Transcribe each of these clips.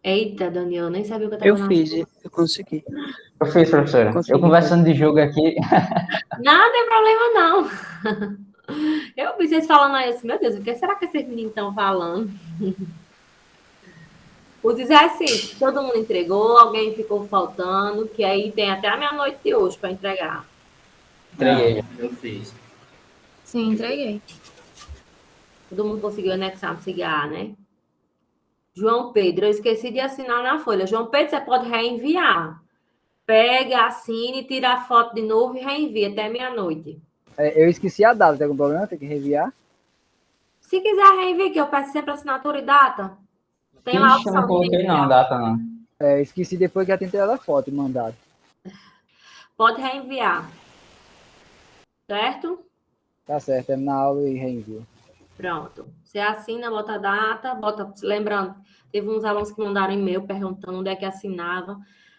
Eita, Daniel, eu nem sabia o que eu Eu estava na... fiz, eu consegui. Eu fiz, professora. Eu Consegui fazer. conversando de jogo aqui. Não tem problema, não. Eu vi vocês falando aí, assim, meu Deus, o que será que esses meninos estão falando? Os exercícios, todo mundo entregou, alguém ficou faltando, que aí tem até a meia-noite de hoje para entregar. Entreguei Não, já. eu fiz. Sim, entreguei. Todo mundo conseguiu anexar no cigarro, né? João Pedro, eu esqueci de assinar na folha. João Pedro, você pode reenviar. Pega, assine, tira a foto de novo e reenvia até meia-noite. Eu esqueci a data, tem algum problema? Tem que reviar? Se quiser reenviar, que eu peço sempre assinatura e data, tem lá a Ixi, eu não opção de coloquei não, a reenviar. data não. Eu esqueci depois que já tentei a foto e mandado. Pode reenviar, certo? Tá certo, termina a aula e reenvio. Pronto. Você assina, bota a data, bota. Lembrando, teve uns alunos que mandaram e-mail perguntando onde é que assinava.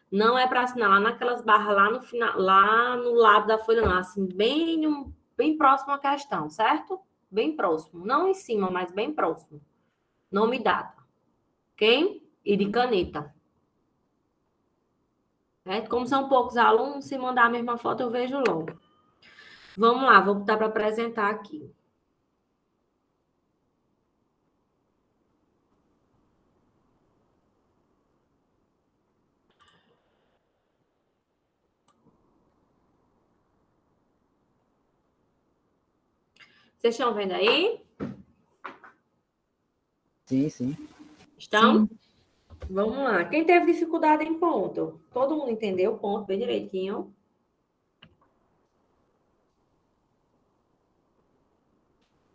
Não é para assinar lá naquelas barras lá no final, lá no lado da folha, não. Assim, bem próximo à questão, certo? Bem próximo. Não em cima, mas bem próximo. Nome e data. Ok? E de caneta. Certo? Como são poucos alunos, se mandar a mesma foto, eu vejo logo. Vamos lá, vou botar para apresentar aqui. Vocês estão vendo aí? Sim, sim. Estão? Sim. Vamos lá. Quem teve dificuldade em ponto? Todo mundo entendeu o ponto bem direitinho?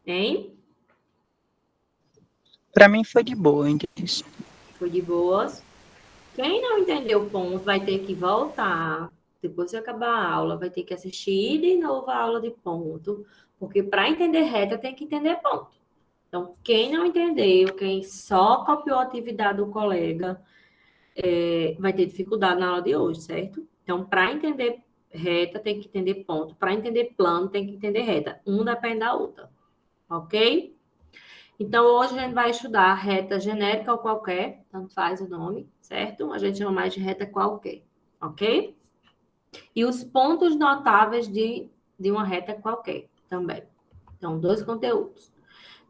Hein? Para mim foi de boa, hein? Foi de boas. Quem não entendeu o ponto vai ter que voltar. Depois de acabar a aula, vai ter que assistir de novo a aula de ponto. Porque para entender reta, tem que entender ponto. Então, quem não entendeu, quem só copiou a atividade do colega, vai ter dificuldade na aula de hoje, certo? Então, para entender reta, tem que entender ponto. Para entender plano, tem que entender reta. Um depende da outra. Ok? Então, hoje a gente vai estudar reta genérica ou qualquer, tanto faz o nome, certo? A gente chama mais de reta qualquer, ok? E os pontos notáveis de uma reta qualquer também. Então, dois conteúdos.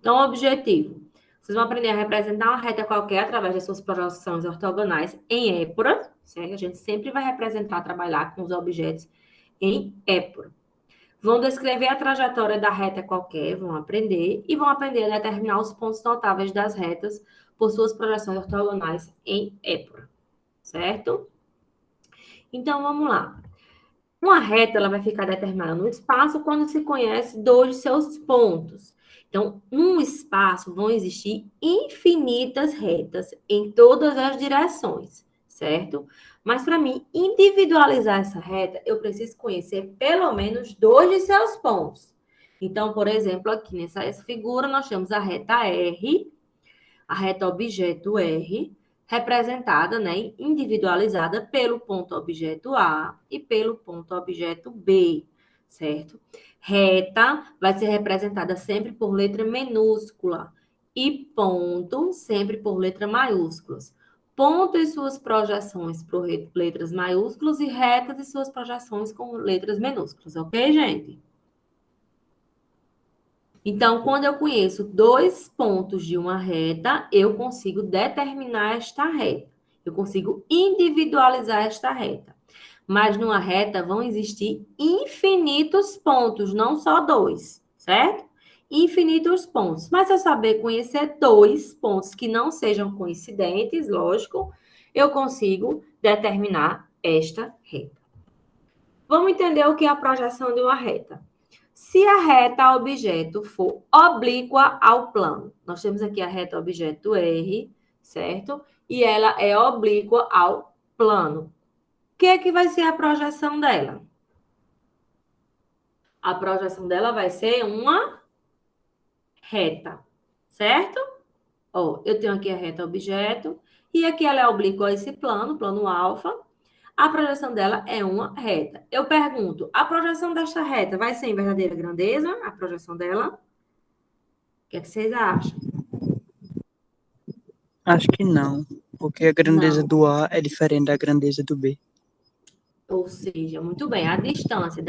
Então, o objetivo. Vocês vão aprender a representar uma reta qualquer através das suas projeções ortogonais em épora, certo? A gente sempre vai representar, trabalhar com os objetos em épora. Vão descrever a trajetória da reta qualquer, vão aprender, e vão aprender a determinar os pontos notáveis das retas por suas projeções ortogonais em épora, certo? Então, vamos lá. Uma reta ela vai ficar determinada no espaço quando se conhece dois de seus pontos. Então, num espaço vão existir infinitas retas em todas as direções, certo? Mas para mim individualizar essa reta, eu preciso conhecer pelo menos dois de seus pontos. Então, por exemplo, aqui nessa figura nós temos a reta R, a reta objeto R, representada, né, individualizada pelo ponto objeto A e pelo ponto objeto B, certo? Reta vai ser representada sempre por letra minúscula e ponto sempre por letra maiúsculas. Ponto e suas projeções por letras maiúsculas e retas e suas projeções com letras minúsculas, ok, gente? Então, quando eu conheço dois pontos de uma reta, eu consigo determinar esta reta. Eu consigo individualizar esta reta. Mas numa reta vão existir infinitos pontos, não só dois, certo? Infinitos pontos. Mas se eu saber conhecer dois pontos que não sejam coincidentes, lógico, eu consigo determinar esta reta. Vamos entender o que é a projeção de uma reta. Se a reta objeto for oblíqua ao plano, nós temos aqui a reta objeto R, certo? E ela é oblíqua ao plano. O que é que vai ser a projeção dela? A projeção dela vai ser uma reta, certo? Ó, eu tenho aqui a reta objeto, e aqui ela é oblíqua a esse plano, plano alfa. A projeção dela é uma reta. Eu pergunto, a projeção desta reta vai ser em verdadeira grandeza? A projeção dela? O que é que vocês acham? Acho que não. porque a grandeza Não. do A é diferente da grandeza do B. Ou seja, muito bem, a distância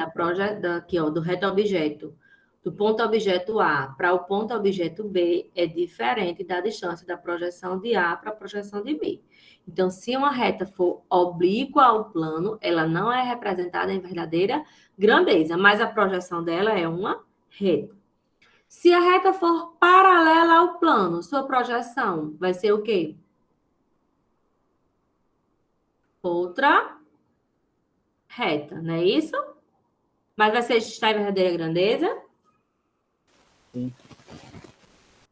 aqui, ó, do reto objeto, do ponto objeto A para o ponto objeto B é diferente da distância da projeção de A para a projeção de B. Então, se uma reta for oblíqua ao plano, ela não é representada em verdadeira grandeza, mas a projeção dela é uma reta. Se a reta for paralela ao plano, sua projeção vai ser o quê? Outra reta, não é isso? Mas vai ser estar em verdadeira grandeza? Sim.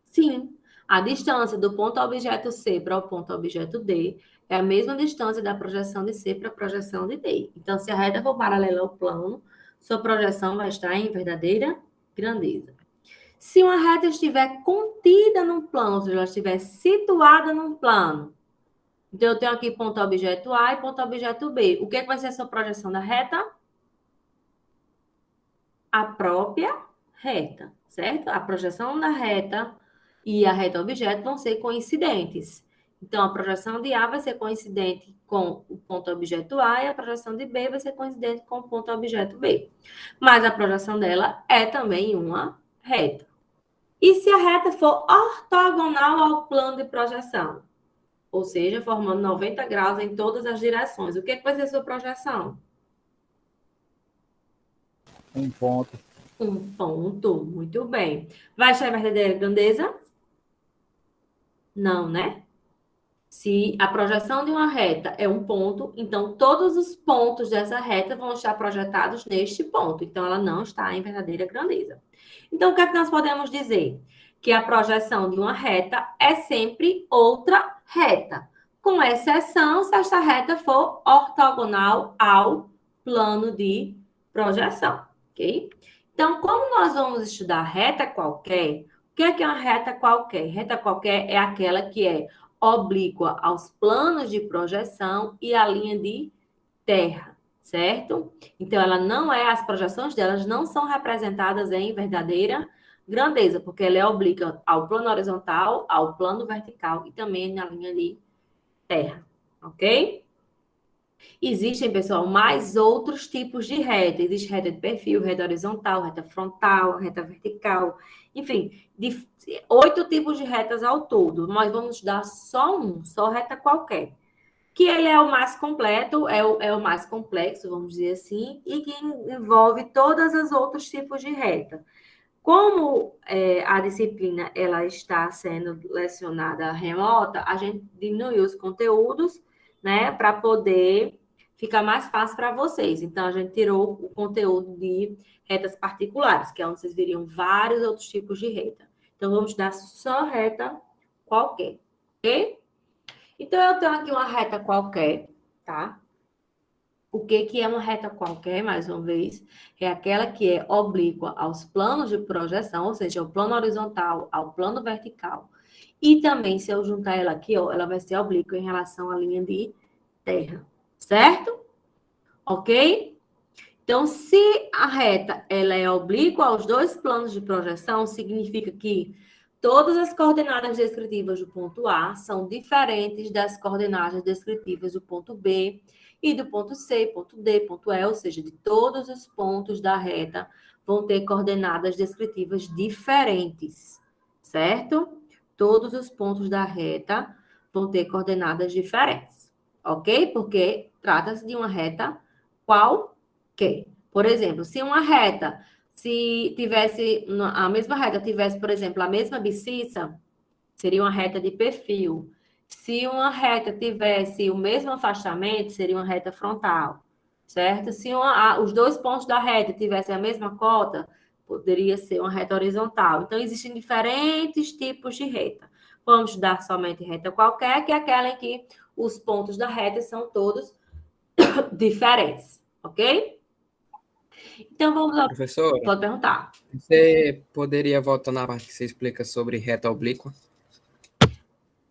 Sim. A distância do ponto objeto C para o ponto objeto D é a mesma distância da projeção de C para a projeção de D. Então, se a reta for paralela ao plano, sua projeção vai estar em verdadeira grandeza. Se uma reta estiver contida num plano, ou seja, ela estiver situada num plano, então eu tenho aqui ponto objeto A e ponto objeto B. O que vai ser a sua projeção da reta? A própria reta, certo? A projeção da reta e a reta objeto vão ser coincidentes. Então, a projeção de A vai ser coincidente com o ponto objeto A e a projeção de B vai ser coincidente com o ponto objeto B. Mas a projeção dela é também uma reta. E se a reta for ortogonal ao plano de projeção? Ou seja, formando 90 graus em todas as direções. O que vai ser a sua projeção? Um ponto. Um ponto, muito bem. Vai estar em verdadeira grandeza? Não, né? Se a projeção de uma reta é um ponto, então todos os pontos dessa reta vão estar projetados neste ponto. Então, ela não está em verdadeira grandeza. Então, o que é que nós podemos dizer? Que a projeção de uma reta é sempre outra reta, com exceção se esta reta for ortogonal ao plano de projeção, ok? Então, como nós vamos estudar reta qualquer, o que é uma reta qualquer? Reta qualquer é aquela que é oblíqua aos planos de projeção e à linha de terra, certo? Então, ela não é, as projeções delas não são representadas em verdadeira grandeza, porque ela é oblíqua ao plano horizontal, ao plano vertical e também na linha de terra, ok? Existem, pessoal, mais outros tipos de reta. Existe reta de perfil, reta horizontal, reta frontal, reta vertical. Enfim, 8 tipos de retas ao todo. Nós vamos estudar só um, só reta qualquer. Que ele é o mais completo, é o mais complexo, vamos dizer assim, e que envolve todos os outros tipos de reta. Como a disciplina ela está sendo lecionada remota, a gente diminuiu os conteúdos, né, para poder ficar mais fácil para vocês. Então, a gente tirou o conteúdo de retas particulares, que é onde vocês veriam vários outros tipos de reta. Então, vamos dar só reta qualquer, ok? Então, eu tenho aqui uma reta qualquer, tá? O que é uma reta qualquer, mais uma vez? É aquela que é oblíqua aos planos de projeção, ou seja, ao plano horizontal, ao plano vertical. E também, se eu juntar ela aqui, ó, ela vai ser oblíqua em relação à linha de terra, certo? Ok? Então, se a reta ela é oblíqua aos dois planos de projeção, significa que todas as coordenadas descritivas do ponto A são diferentes das coordenadas descritivas do ponto B e do ponto C, ponto D, ponto E, ou seja, de todos os pontos da reta vão ter coordenadas descritivas diferentes, certo? Todos os pontos da reta vão ter coordenadas diferentes, ok? Porque trata-se de uma reta qualquer. Por exemplo, se uma reta, se tivesse, a mesma reta tivesse, por exemplo, a mesma abscissa, seria uma reta de perfil. Se uma reta tivesse o mesmo afastamento, seria uma reta frontal, certo? Se os dois pontos da reta tivessem a mesma cota, poderia ser uma reta horizontal. Então, existem diferentes tipos de reta. Vamos estudar somente reta qualquer, que é aquela em que os pontos da reta são todos diferentes, ok? Então, vamos lá. Professora, Pode perguntar. você poderia voltar na parte que você explica sobre reta oblíqua?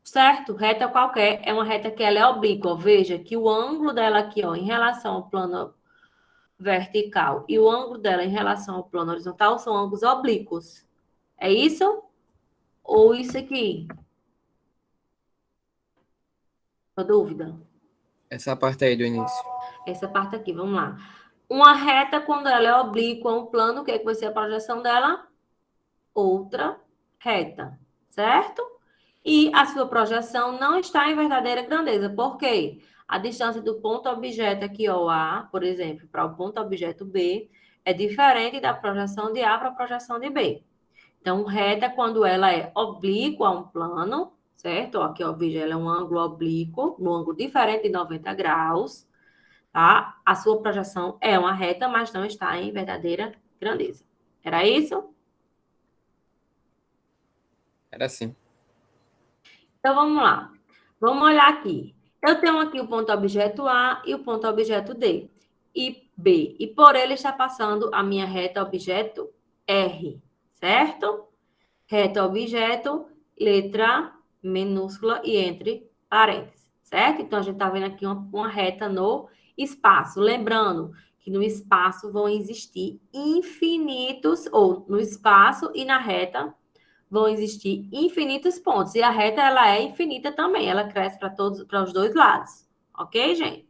Certo? Reta qualquer é uma reta que ela é oblíqua. Veja que o ângulo dela aqui, ó, em relação ao plano vertical e o ângulo dela em relação ao plano horizontal são ângulos oblíquos. É isso? Ou isso aqui? Sua dúvida? Essa parte aí do início. Essa parte aqui, vamos lá. Uma reta, quando ela é oblíqua a um plano, o que é que vai ser a projeção dela? Outra reta, certo? E a sua projeção não está em verdadeira grandeza. Por quê? A distância do ponto objeto aqui, ó, A, por exemplo, para o ponto objeto B, é diferente da projeção de A para a projeção de B. Então, reta, quando ela é oblíqua a um plano, certo? Ó, aqui, ó, veja, ela é um ângulo oblíquo, um ângulo diferente de 90 graus, tá? A sua projeção é uma reta, mas não está em verdadeira grandeza. Era isso? Era assim. Então, vamos lá. Vamos olhar aqui. Eu tenho aqui o ponto objeto A e o ponto objeto D e B. E por ele está passando a minha reta objeto R, certo? Reta objeto, letra minúscula e entre parênteses, certo? Então, a gente está vendo aqui uma reta no espaço. Lembrando que no espaço vão existir infinitos, ou no espaço e na reta vão existir infinitos pontos. E a reta, ela é infinita também. Ela cresce para os dois lados. Ok, gente?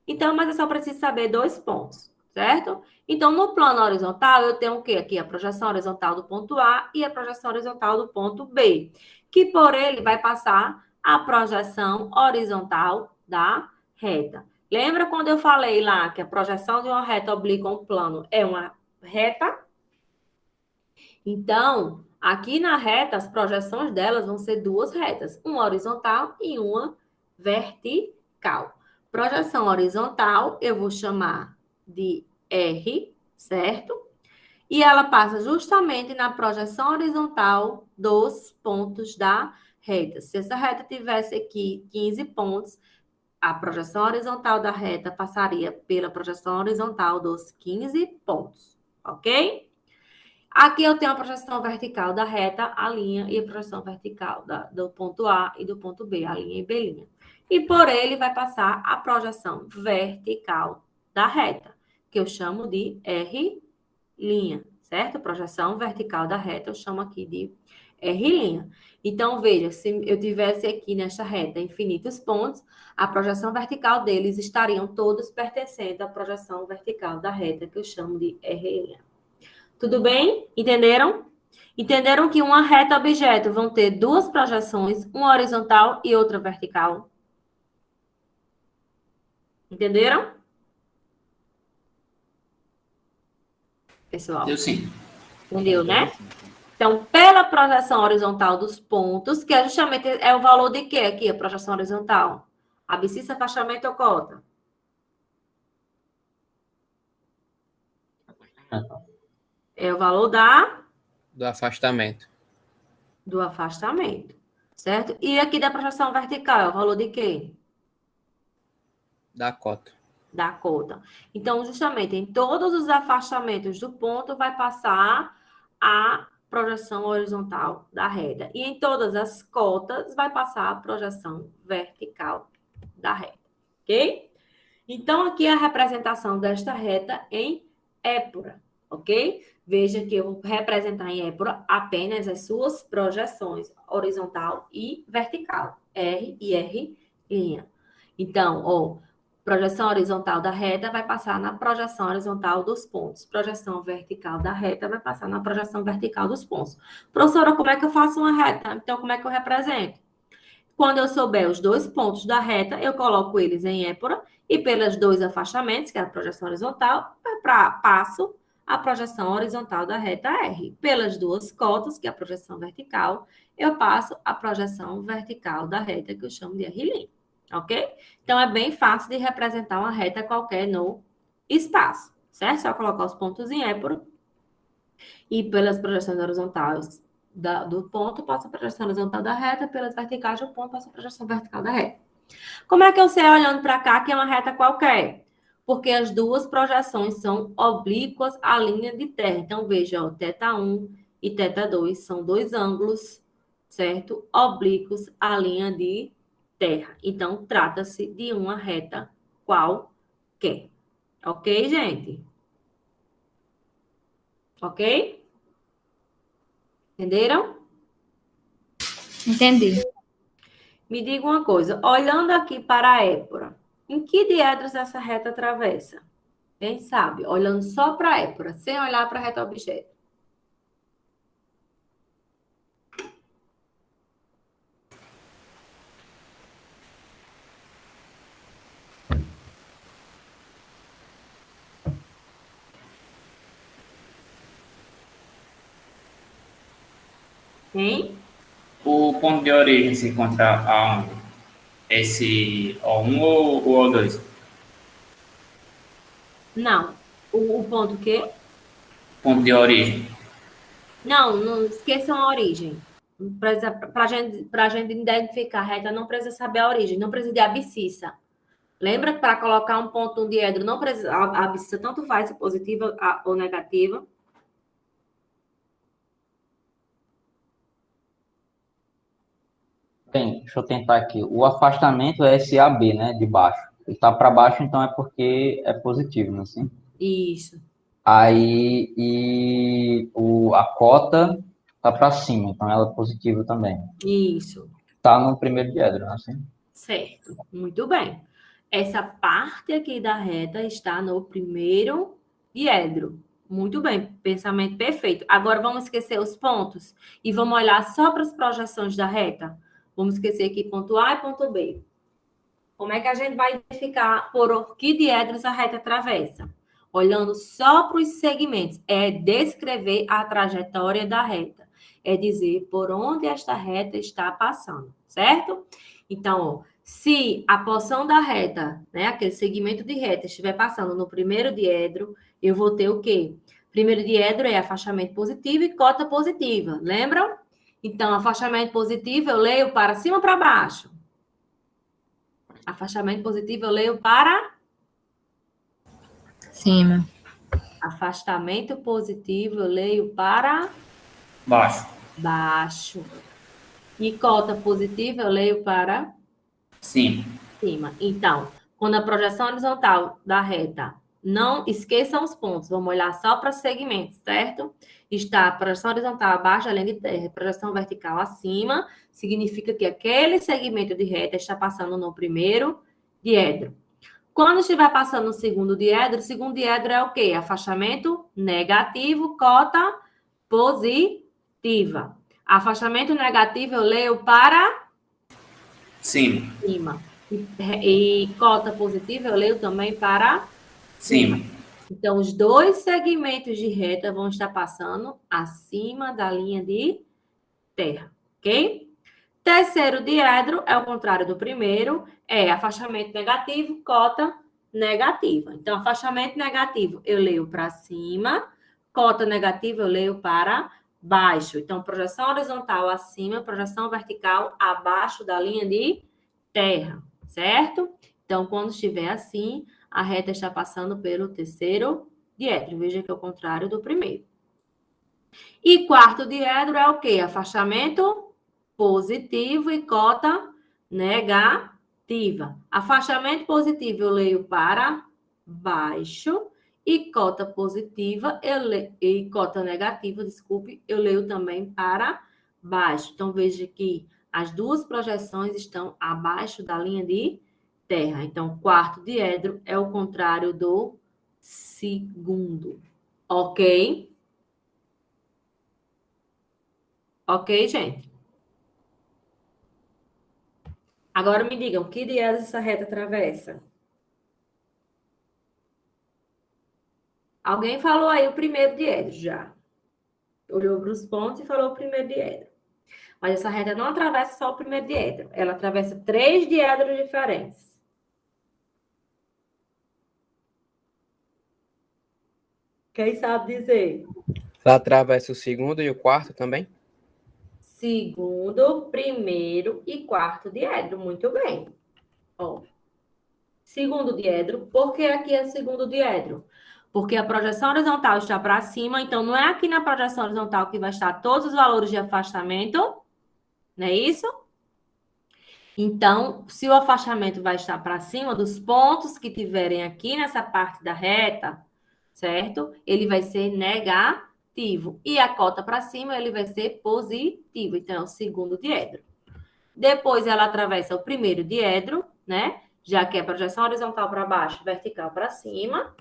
Então, mas eu só preciso saber 2 pontos, certo? Então, no plano horizontal, eu tenho o quê? Aqui, a projeção horizontal do ponto A e a projeção horizontal do ponto B, que por ele vai passar a projeção horizontal da reta. Lembra quando eu falei lá que a projeção de uma reta oblíqua a um plano é uma reta? Então, aqui na reta, as projeções delas vão ser 2 retas, uma horizontal e uma vertical. Projeção horizontal, eu vou chamar de R, certo? E ela passa justamente na projeção horizontal dos pontos da reta. Se essa reta tivesse aqui 15 pontos, a projeção horizontal da reta passaria pela projeção horizontal dos 15 pontos, ok? Aqui eu tenho a projeção vertical da reta, a linha, e a projeção vertical do ponto A e do ponto B, a linha e B'. E por ele vai passar a projeção vertical da reta, que eu chamo de R', certo? Projeção vertical da reta eu chamo aqui de R'. Então, veja, se eu tivesse aqui nesta reta infinitos pontos, a projeção vertical deles estariam todos pertencendo à projeção vertical da reta, que eu chamo de R'. Tudo bem? Entenderam? Entenderam que uma reta objeto vão ter 2 projeções, uma horizontal e outra vertical? Entenderam? Pessoal? Eu sim. Entendeu, né? Então, pela projeção horizontal dos pontos, que é justamente é o valor de quê aqui, a projeção horizontal? Abscissa, afastamento ou cota? É o valor Do afastamento. do afastamento, certo? E aqui da projeção vertical, é o valor de quê? Da cota. Da cota. Então, justamente, em todos os afastamentos do ponto, vai passar a projeção horizontal da reta. E em todas as cotas, vai passar a projeção vertical da reta. Ok? Então, aqui é a representação desta reta em épura. Ok? Veja que eu vou representar em épura apenas as suas projeções horizontal e vertical. R e R'. Então, ó, projeção horizontal da reta vai passar na projeção horizontal dos pontos. Projeção vertical da reta vai passar na projeção vertical dos pontos. Professora, como é que eu faço uma reta? Então, como é que eu represento? Quando eu souber os 2 pontos da reta, eu coloco eles em épura e pelos 2 afastamentos, que é a projeção horizontal, passo a projeção horizontal da reta R. Pelas 2 cotas, que é a projeção vertical, eu passo a projeção vertical da reta, que eu chamo de R'. Ok? Então, é bem fácil de representar uma reta qualquer no espaço, certo? Só colocar os pontos em épura e pelas projeções horizontais do ponto, passa a projeção horizontal da reta, pelas verticais do ponto, passa a projeção vertical da reta. Como é que eu sei, olhando para cá, que é uma reta qualquer? Porque as 2 projeções são oblíquas à linha de terra. Então, veja, ó, θ1 e θ2 são 2 ângulos, certo? Oblíquos à linha de terra. Então, trata-se de uma reta qualquer. Ok, gente? Ok? Entenderam? Entendi. Me diga uma coisa, olhando aqui para a épora, em que diedros essa reta atravessa? Quem sabe? Olhando só para a épora, sem olhar para a reta objeto. Hein? O ponto de origem se encontra aonde? Esse O1 ou o O2? Não. O ponto o quê? Ponto de origem. Não, não esqueçam a origem. Para a gente identificar a reta, não precisa saber a origem, não precisa de abscissa. Lembra que para colocar um ponto no diedro, não precisa, a abscissa tanto faz se positiva ou negativa. Bem, deixa eu tentar aqui. O afastamento é esse AB, né? De baixo. Ele tá para baixo, então é porque é positivo, né? Assim? Isso. Aí, a cota tá para cima, então ela é positiva também. Isso. Tá no primeiro diedro, né? Assim? Certo. Muito bem. Essa parte aqui da reta está no primeiro diedro. Muito bem, pensamento perfeito. Agora vamos esquecer os pontos e vamos olhar só para as projeções da reta. Vamos esquecer aqui ponto A e ponto B. Como é que a gente vai identificar por que diedros a reta atravessa? Olhando só para os segmentos. É descrever a trajetória da reta. É dizer por onde esta reta está passando, certo? Então, ó, se a porção da reta, né, aquele segmento de reta estiver passando no primeiro diedro, eu vou ter o quê? Primeiro diedro é afastamento positivo e cota positiva, lembram? Então, afastamento positivo eu leio para cima ou para baixo? Afastamento positivo eu leio para Cima. afastamento positivo eu leio para Baixo. baixo. E cota positiva eu leio para Sim. cima. Então, quando a projeção horizontal da reta, não esqueçam os pontos, vamos olhar só para segmentos, certo? Está a projeção horizontal abaixo da linha de terra, projeção vertical acima, significa que aquele segmento de reta está passando no primeiro diedro. Quando estiver passando no segundo diedro, o segundo diedro é o quê? Afastamento negativo, cota positiva. Afastamento negativo eu leio para Sim. cima. E cota positiva eu leio também para cima. Sim. Então, os dois segmentos de reta vão estar passando acima da linha de terra, ok? Terceiro diedro é o contrário do primeiro, é afastamento negativo, cota negativa. Então, afastamento negativo eu leio para cima, cota negativa eu leio para baixo. Então, projeção horizontal acima, projeção vertical abaixo da linha de terra, certo? Então, quando estiver assim, a reta está passando pelo terceiro diedro. Veja que é o contrário do primeiro. E quarto diedro é o quê? Afastamento positivo e cota negativa. Afastamento positivo eu leio para baixo e cota positiva e cota negativa, desculpe, eu leio também para baixo. Então veja que as duas projeções estão abaixo da linha de terra. Então quarto diedro é o contrário do segundo. OK? OK, gente? Agora me digam, que dias essa reta atravessa? Alguém falou aí o primeiro diedro já. Olhou para os pontos e falou o primeiro diedro. Mas essa reta não atravessa só o primeiro diedro. Ela atravessa 3 diedros diferentes. Quem sabe dizer? Ela atravessa o segundo e o quarto também? Segundo, primeiro e quarto diedro. Muito bem. Ó, segundo diedro. Por que aqui é o segundo diedro? Porque a projeção horizontal está para cima, então não é aqui na projeção horizontal que vai estar todos os valores de afastamento, não é isso? Então, se o afastamento vai estar para cima dos pontos que tiverem aqui nessa parte da reta, certo? Ele vai ser negativo. E a cota para cima, ele vai ser positivo. Então, é o segundo diedro. Depois ela atravessa o primeiro diedro, né? Já que é projeção horizontal para baixo, vertical para cima.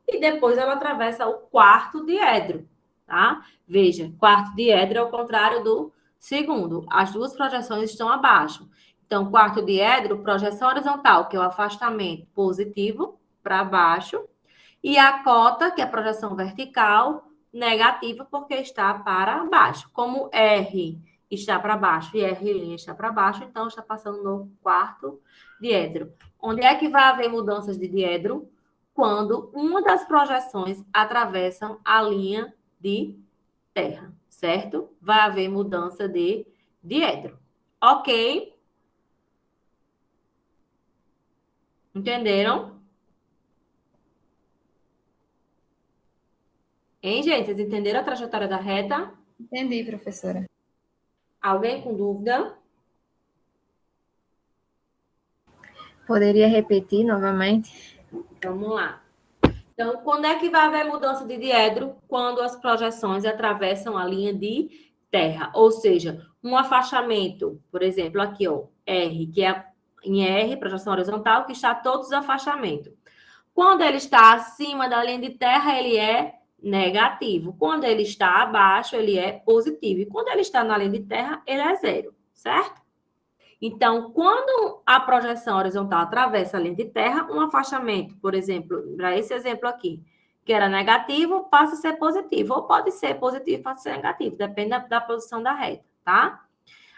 E depois ela atravessa o quarto diedro, tá? Veja, quarto diedro é o contrário do segundo. As duas projeções estão abaixo. Então, quarto diedro, projeção horizontal, que é o afastamento positivo para baixo. E a cota, que é a projeção vertical, negativa, porque está para baixo. Como R está para baixo e R' está para baixo, então está passando no quarto diedro. Onde é que vai haver mudanças de diedro? Quando uma das projeções atravessam a linha de terra, certo? Vai haver mudança de diedro. Ok? Entenderam? Hein, gente? Vocês entenderam a trajetória da reta? Entendi, professora. Alguém com dúvida? Poderia repetir novamente? Vamos lá. Então, quando é que vai haver mudança de diedro? Quando as projeções atravessam a linha de terra. Ou seja, um afastamento, por exemplo, aqui, ó, R, que é em R, projeção horizontal, que está todos os afastamentos. Quando ele está acima da linha de terra, ele é negativo. Quando ele está abaixo, ele é positivo. E quando ele está na linha de terra, ele é zero, certo? Então, quando a projeção horizontal atravessa a linha de terra, um afastamento, por exemplo, para esse exemplo aqui, que era negativo, passa a ser positivo. Ou pode ser positivo, pode ser negativo, depende da posição da reta, tá?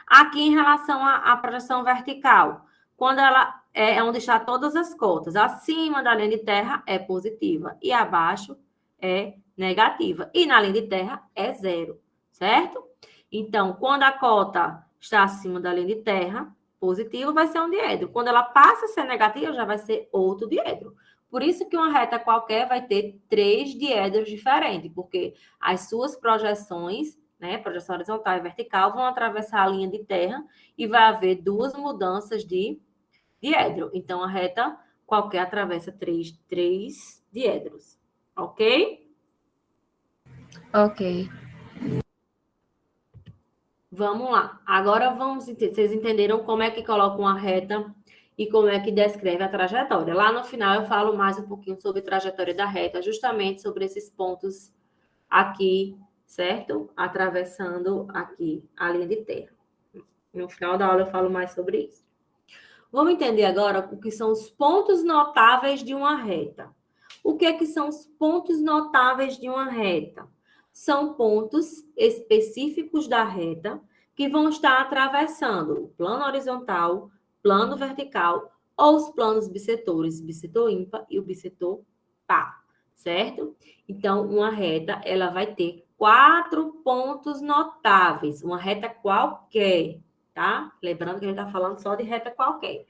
Aqui, em relação à projeção vertical, quando ela é onde está todas as cotas, acima da linha de terra é positiva e abaixo é negativa. E na linha de terra é zero, certo? Então, quando a cota está acima da linha de terra, positivo vai ser um diedro. Quando ela passa a ser negativa, já vai ser outro diedro. Por isso que uma reta qualquer vai ter 3 diedros diferentes, porque as suas projeções, né, projeção horizontal e vertical, vão atravessar a linha de terra e vai haver 2 mudanças de diedro. Então, a reta qualquer atravessa 3 diedros. Ok? Ok. Vamos lá. Agora vocês entenderam como é que coloca uma reta e como é que descreve a trajetória. Lá no final eu falo mais um pouquinho sobre a trajetória da reta, justamente sobre esses pontos aqui, certo? Atravessando aqui a linha de terra. No final da aula eu falo mais sobre isso. Vamos entender agora o que são os pontos notáveis de uma reta. O que é que são os pontos notáveis de uma reta? São pontos específicos da reta que vão estar atravessando o plano horizontal, plano vertical ou os planos bissetores, bissetor ímpar e o bissetor par, certo? Então, uma reta, ela vai ter 4 pontos notáveis, uma reta qualquer, tá? Lembrando que a gente está falando só de reta qualquer.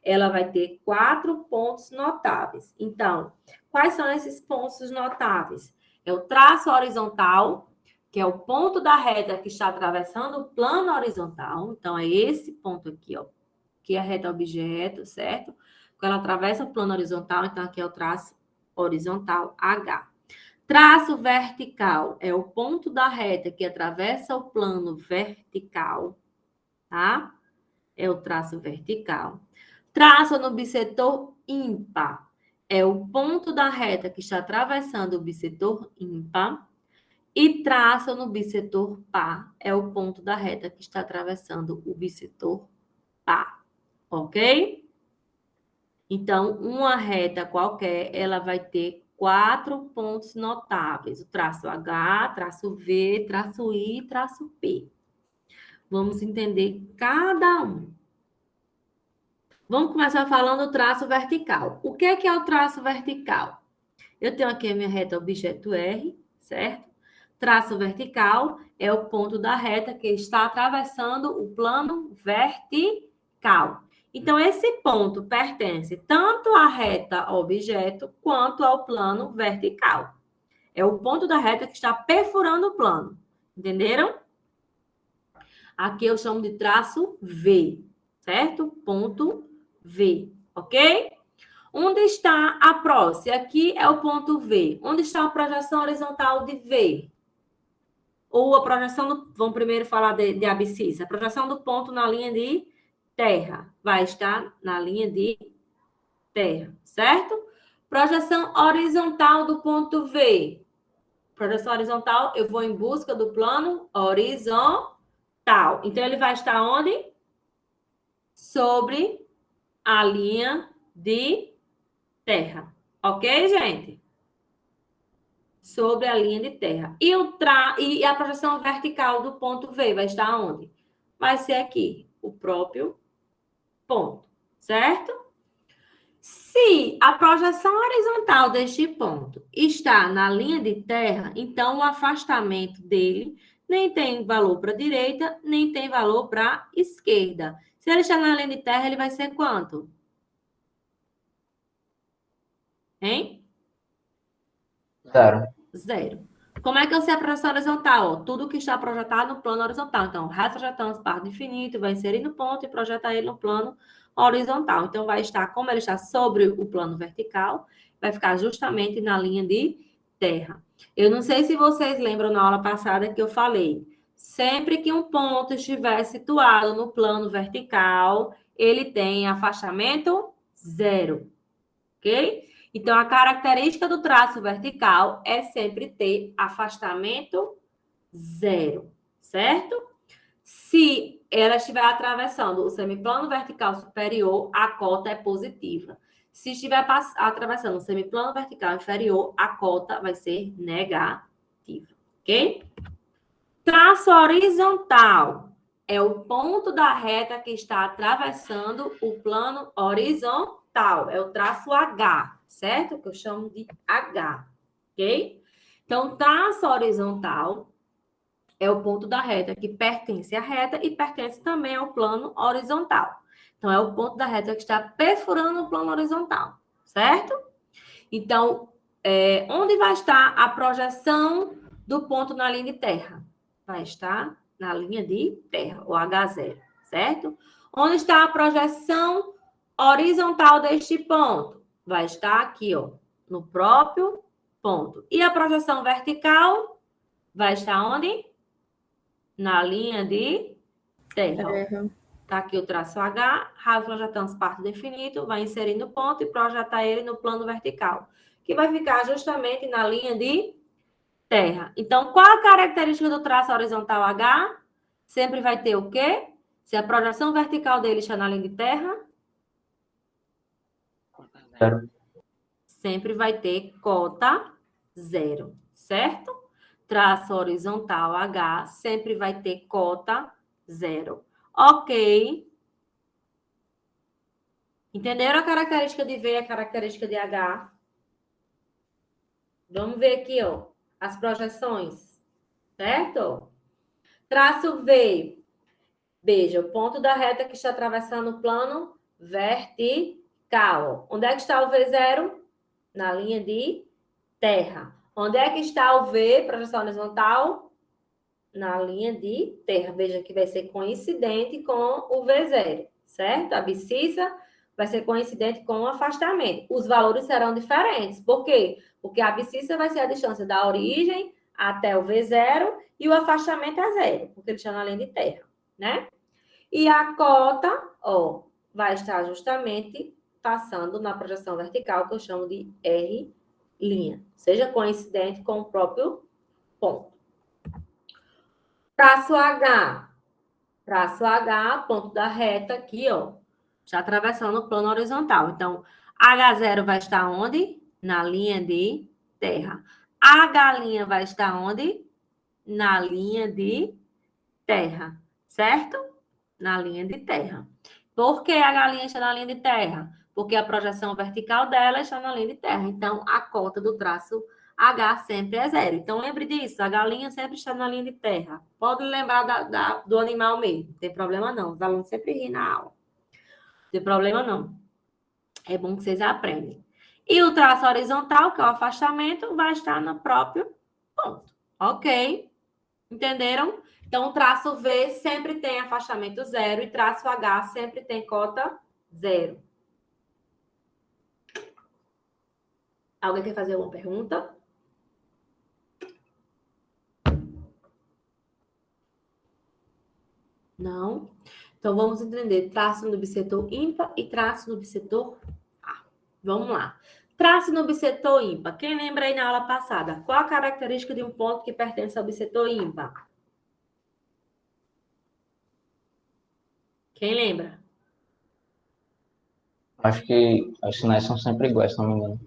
Ela vai ter 4 pontos notáveis. Então, quais são esses pontos notáveis? É o traço horizontal, que é o ponto da reta que está atravessando o plano horizontal. Então, é esse ponto aqui, ó, que é a reta objeto, certo? Quando ela atravessa o plano horizontal, então aqui é o traço horizontal H. Traço vertical é o ponto da reta que atravessa o plano vertical, tá? É o traço vertical. Traço no bissetor ímpar é o ponto da reta que está atravessando o bissetor ímpar. E traço no bissetor par é o ponto da reta que está atravessando o bissetor par. Ok? Então, uma reta qualquer, ela vai ter 4 pontos notáveis. O traço H, traço V, traço I e traço P. Vamos entender cada um. Vamos começar falando do traço vertical. O que é o traço vertical? Eu tenho aqui a minha reta objeto R, certo? Traço vertical é o ponto da reta que está atravessando o plano vertical. Então, esse ponto pertence tanto à reta objeto quanto ao plano vertical. É o ponto da reta que está perfurando o plano. Entenderam? Aqui eu chamo de traço V, certo? Ponto V, ok? Onde está a próxima? Aqui é o ponto V. Onde está a projeção horizontal de V? Ou a projeção do... Vamos primeiro falar de abscissa. A projeção do ponto na linha de terra. Vai estar na linha de terra, certo? Projeção horizontal do ponto V. Projeção horizontal, eu vou em busca do plano horizontal. Então, ele vai estar onde? Sobre a linha de terra. Ok, gente? Sobre a linha de terra. E a projeção vertical do ponto V vai estar onde? Vai ser aqui, o próprio ponto, certo? Se a projeção horizontal deste ponto está na linha de terra, então o afastamento dele nem tem valor para a direita, nem tem valor para a esquerda. Se ele está na linha de terra, ele vai ser quanto? Hein? 0. 0. Como é que eu sei a projeção horizontal? Ó, tudo que está projetado no plano horizontal. Então, projetamos parte do infinito, vai inserir no ponto e projetar ele no plano horizontal. Então, vai estar, como ele está sobre o plano vertical, vai ficar justamente na linha de terra. Eu não sei se vocês lembram na aula passada que eu falei. Sempre que um ponto estiver situado no plano vertical, ele tem afastamento 0. Ok? Então, a característica do traço vertical é sempre ter afastamento 0, certo? Se ela estiver atravessando o semiplano vertical superior, a cota é positiva. Se estiver atravessando o semiplano vertical inferior, a cota vai ser negativa, ok? Traço horizontal é o ponto da reta que está atravessando o plano horizontal. É o traço H, certo? Que eu chamo de H, ok? Então, traço horizontal é o ponto da reta que pertence à reta e pertence também ao plano horizontal. Então, é o ponto da reta que está perfurando o plano horizontal, certo? Então, onde vai estar a projeção do ponto na linha de terra? Vai estar na linha de terra, o H0, certo? Onde está a projeção horizontal deste ponto? Vai estar aqui, ó, no próprio ponto. E a projeção vertical vai estar onde? Na linha de terra. Está aqui o traço H, projetamos parte do infinito, vai inserir no ponto e projetar ele no plano vertical, que vai ficar justamente na linha de terra. Então, qual a característica do traço horizontal H? Sempre vai ter o quê? Se a projeção vertical dele está na linha de terra, 0. sempre vai ter cota 0, certo? Traço horizontal H sempre vai ter cota 0. Ok. Entenderam a característica de V e a característica de H? Vamos ver aqui, ó, as projeções, certo? Traço V. Veja, o ponto da reta que está atravessando o plano vertical. Onde é que está o V0? Na linha de terra. Onde é que está o V, projeção horizontal? Na linha de terra. Veja que vai ser coincidente com o V0, certo? A abscissa vai ser coincidente com o afastamento. Os valores serão diferentes. Por quê? Porque a abscissa vai ser a distância da origem até o V0 e o afastamento é 0, porque ele está na linha de terra, né? E a cota, ó, vai estar justamente passando na projeção vertical, que eu chamo de R', seja coincidente com o próprio ponto. Traço H. Traço H, ponto da reta aqui, ó, já atravessando o plano horizontal. Então, H0 vai estar onde? Na linha de terra. H' vai estar onde? Na linha de terra, certo? Na linha de terra. Por que a H' está na linha de terra? Porque a projeção vertical dela está na linha de terra. Então, a cota do traço H sempre é 0. Então, lembre disso, a galinha sempre está na linha de terra. Pode lembrar do animal mesmo, não tem problema não. Os alunos sempre riem na aula. Não tem problema não. É bom que vocês aprendem. E o traço horizontal, que é o afastamento, vai estar no próprio ponto. Ok? Entenderam? Então, o traço V sempre tem afastamento 0 e traço H sempre tem cota 0. Alguém quer fazer alguma pergunta? Não? Então, vamos entender traço no bissetor ímpar e traço no bissetor par. Vamos lá. Traço no bissetor ímpar. Quem lembra aí na aula passada? Qual a característica de um ponto que pertence ao bissetor ímpar? Quem lembra? Acho que os sinais são sempre iguais, se não me engano.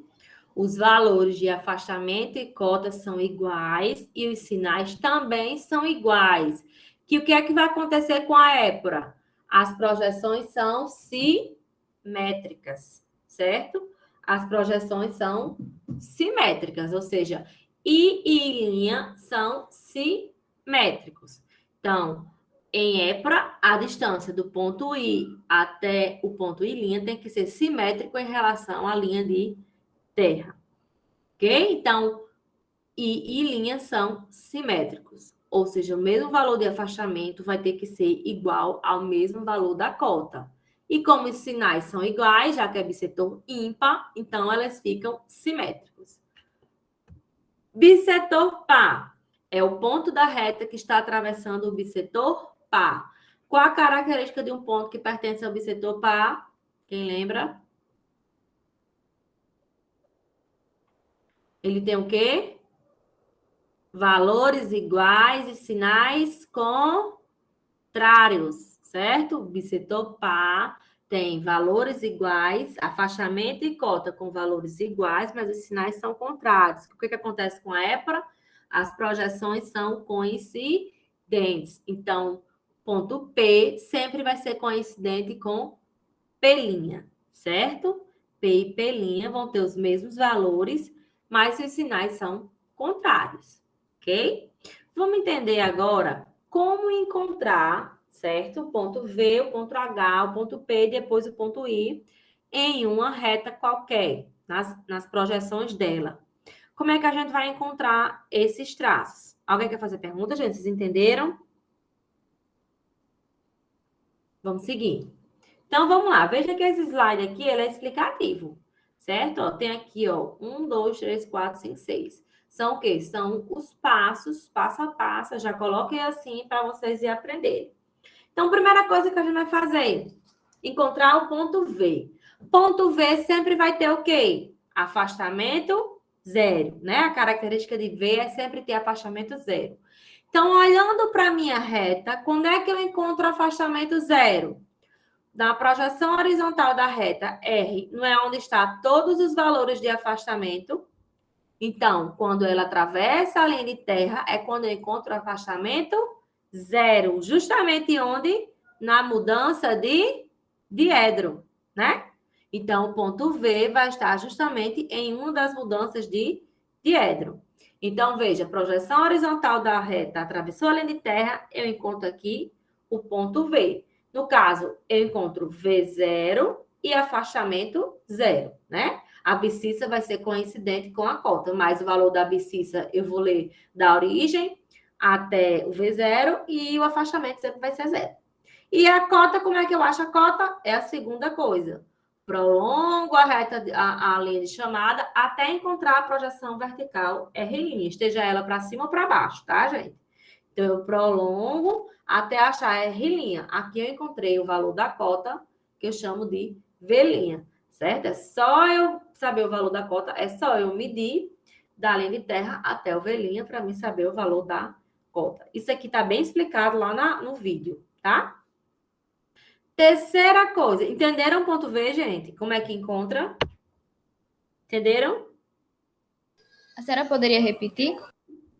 Os valores de afastamento e cota são iguais e os sinais também são iguais. Que o que é que vai acontecer com a épora? As projeções são simétricas, certo? As projeções são simétricas, ou seja, I e linha são simétricos. Então, em épora, a distância do ponto I até o ponto I' tem que ser simétrico em relação à linha de terra. Ok? Então, I e linha são simétricos. Ou seja, o mesmo valor de afastamento vai ter que ser igual ao mesmo valor da cota. E como os sinais são iguais, já que é bissetor ímpar, então elas ficam simétricos. Bissetor par é o ponto da reta que está atravessando o bissetor par. Qual a característica de um ponto que pertence ao bissetor par? Quem lembra? Ele tem o quê? Valores iguais e sinais contrários, certo? O bissetor par tem valores iguais, afastamento e cota com valores iguais, mas os sinais são contrários. O que acontece com a épora? As projeções são coincidentes. Então, ponto P sempre vai ser coincidente com P', certo? P e P' vão ter os mesmos valores, mas os sinais são contrários, ok? Vamos entender agora como encontrar, certo? O ponto V, o ponto H, o ponto P e depois o ponto I em uma reta qualquer, nas projeções dela. Como é que a gente vai encontrar esses traços? Alguém quer fazer pergunta, gente? Vocês entenderam? Vamos seguir. Então, vamos lá. Veja que esse slide aqui, ele é explicativo, certo? Ó, tem aqui, ó, 1, 2, 3, 4, 5, 6. São o quê? São os passos, passo a passo. Já coloquei assim para vocês ir aprenderem. Então, primeira coisa que a gente vai fazer, encontrar o ponto V. Ponto V sempre vai ter o quê? Afastamento zero, né? A característica de V é sempre ter afastamento zero. Então, olhando para a minha reta, quando é que eu encontro afastamento zero? Na projeção horizontal da reta R, não é onde está todos os valores de afastamento? Então, quando ela atravessa a linha de terra, é quando eu encontro o afastamento zero. Justamente onde? Na mudança de diedro, né? Então, o ponto V vai estar justamente em uma das mudanças de diedro. Então, veja, projeção horizontal da reta atravessou a linha de terra, eu encontro aqui o ponto V. No caso, eu encontro V0 e afastamento zero, né? A abscissa vai ser coincidente com a cota, mas o valor da abscissa eu vou ler da origem até o V0 e o afastamento sempre vai ser zero. E a cota, como é que eu acho a cota? É a segunda coisa. Prolongo a reta, a linha de chamada até encontrar a projeção vertical R', esteja ela para cima ou para baixo, tá, gente? Então, eu prolongo até achar R'. Aqui eu encontrei o valor da cota, que eu chamo de V', certo? É só eu saber o valor da cota, é só eu medir da linha de terra até o V' para mim saber o valor da cota. Isso aqui está bem explicado lá no vídeo, tá? Terceira coisa, entenderam o ponto V, gente? Como é que encontra? Entenderam? A senhora poderia repetir?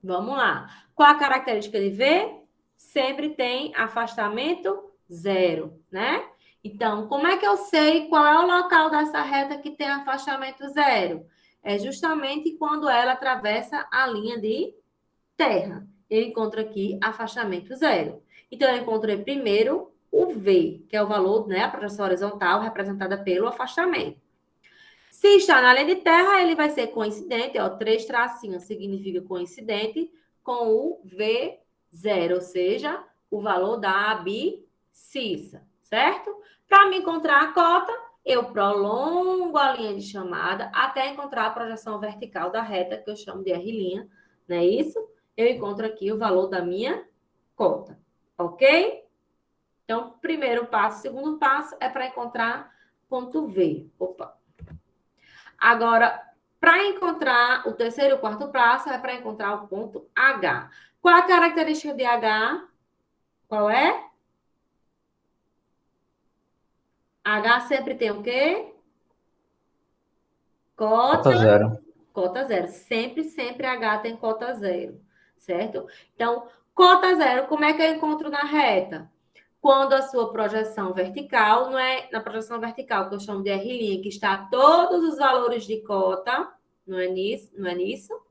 Vamos lá. Qual a característica de V? Sempre tem afastamento zero, né? Então, como é que eu sei qual é o local dessa reta que tem afastamento zero? É justamente quando ela atravessa a linha de terra. Eu encontro aqui afastamento zero. Então, eu encontrei primeiro o V, que é o valor, né? A projeção horizontal representada pelo afastamento. Se está na linha de terra, ele vai ser coincidente, ó, 3 tracinhos significa coincidente com o V0, ou seja, o valor da abscissa, certo? Para me encontrar a cota, eu prolongo a linha de chamada até encontrar a projeção vertical da reta, que eu chamo de R', não é isso? Eu encontro aqui o valor da minha cota, ok? Então, primeiro passo, segundo passo é para encontrar ponto V. Opa. Agora, para encontrar o terceiro e o quarto passo é para encontrar o ponto H. Qual a característica de H? Qual é? H sempre tem o quê? Cota zero. Cota zero. Sempre H tem cota zero, certo? Então, cota zero, como é que eu encontro na reta? Quando a sua projeção vertical, não é na projeção vertical que eu chamo de R', que está todos os valores de cota, não é nisso?